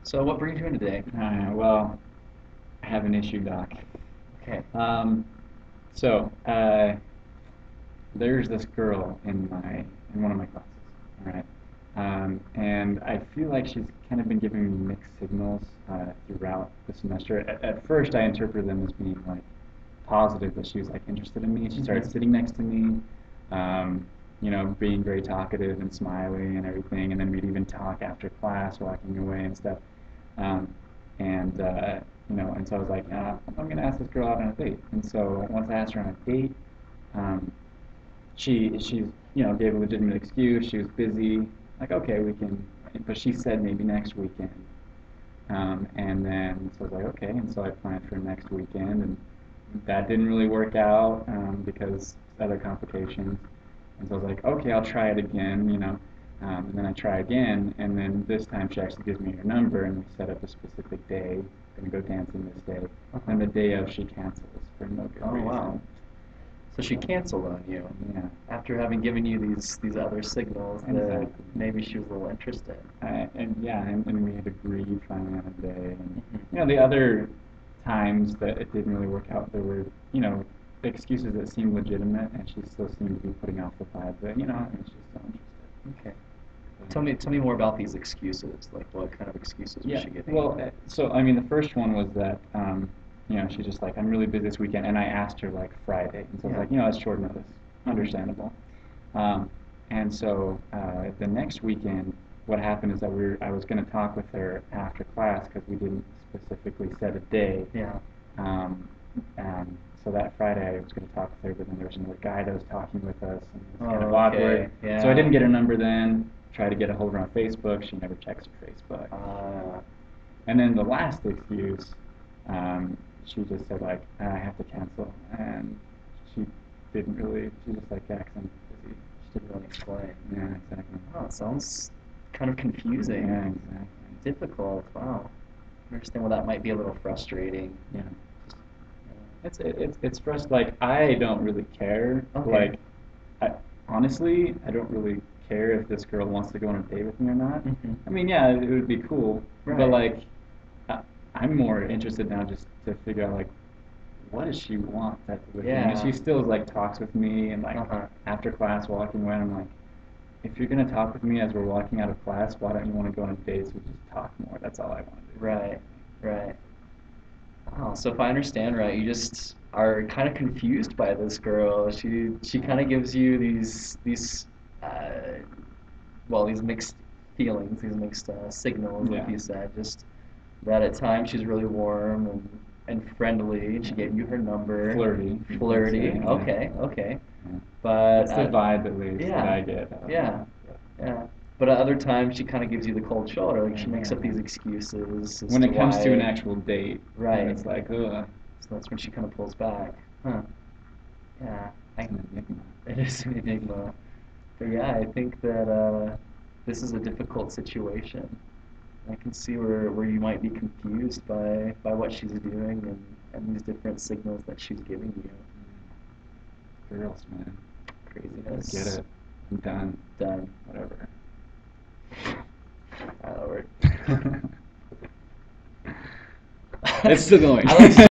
So what brings you in today? Well, I have an issue, Doc. Okay. So there's this girl in one of my classes, all right? And I feel like she's kind of been giving me mixed signals throughout the semester. At first, I interpreted them as being like positive, that she was like interested in me. She started sitting next to me, being very talkative and smiling and everything. And then we'd even talk after class, walking away and stuff. Um, and so I was like, I'm gonna ask this girl out on a date. And so once I asked her on a date, um, she gave a legitimate excuse. She was busy. Like, okay, we can. But she said maybe next weekend. And then so I was like, okay. And so I planned for next weekend, and that didn't really work out because other complications. And so I was like, okay, I'll try it again. And then I try again, and then this time she actually gives me her number, and we set up a specific day. Gonna go dancing this day. And the day of, she cancels for no good Oh reason. wow. So she canceled on you Yeah. after having given you these other signals that Exactly. maybe she was a little interested. And we had agreed finally on a day. And Mhm. the other times that it didn't really work out, there were excuses that seemed legitimate, and she still seemed to be putting off the vibe that she's still interested. Okay. Tell me more about these excuses. Like what kind of excuses was Yeah. she giving? Well, so I mean, the first one was that she's just like, I'm really busy this weekend, and I asked her like Friday, and so I was Yeah. like, it's short notice, understandable. Um, and so the next weekend, what happened is that I was going to talk with her after class because we didn't specifically set a day. Yeah. Um, so that Friday I was going to talk with her, but then there was another guy that was talking with us, and it was kind of Oh, okay. awkward. So I Yeah. didn't get her number then. Tried to get a hold of her on Facebook. She never checks her Facebook. And then the last excuse, she just said like, I have to cancel, and she didn't really. She just like, yeah, 'cause I'm busy. She didn't really explain. Yeah, exactly. Oh, it sounds kind of confusing. Yeah, exactly. Difficult. Wow. I understand why that might be a little frustrating. Yeah. Just, It's frustrating. Like, I don't really care. Okay. Like, I honestly, I don't really care if this girl wants to go on a date with me or not. I mean, yeah, it would be cool, but Right. like, I, I'm more interested now just to figure out like, what does she want type of a thing. And Yeah. she still like talks with me, and like Uh-huh. after class walking away, I'm like, if you're gonna talk with me as we're walking out of class, why don't you want to go on a date so we just talk more? That's all I want to do. Right. Right. Oh, so if I understand right, you just are kind of confused by this girl. She kind of gives you these uh, these mixed feelings, these mixed signals, like Yeah. you said. Just that at times she's really warm and friendly, and she gave you her number. Flirty. You could Flirty. say, yeah. Okay. Okay. Yeah. But That's the vibe, at least, that yeah, I get. yeah, yeah. But at other times she kind of gives you the cold shoulder. Like she makes up these excuses as When to it comes to an why. actual date, Right. it's like, ugh, So that's when she kind of pulls back. Huh. Yeah. it's an enigma. It is an enigma. But yeah, I think that this is a difficult situation. I can see where you might be confused by what she's doing and these different signals that she's giving you. Girls, man. Craziness. Get it. I'm done. Done. Whatever. Lord. It's still going. I like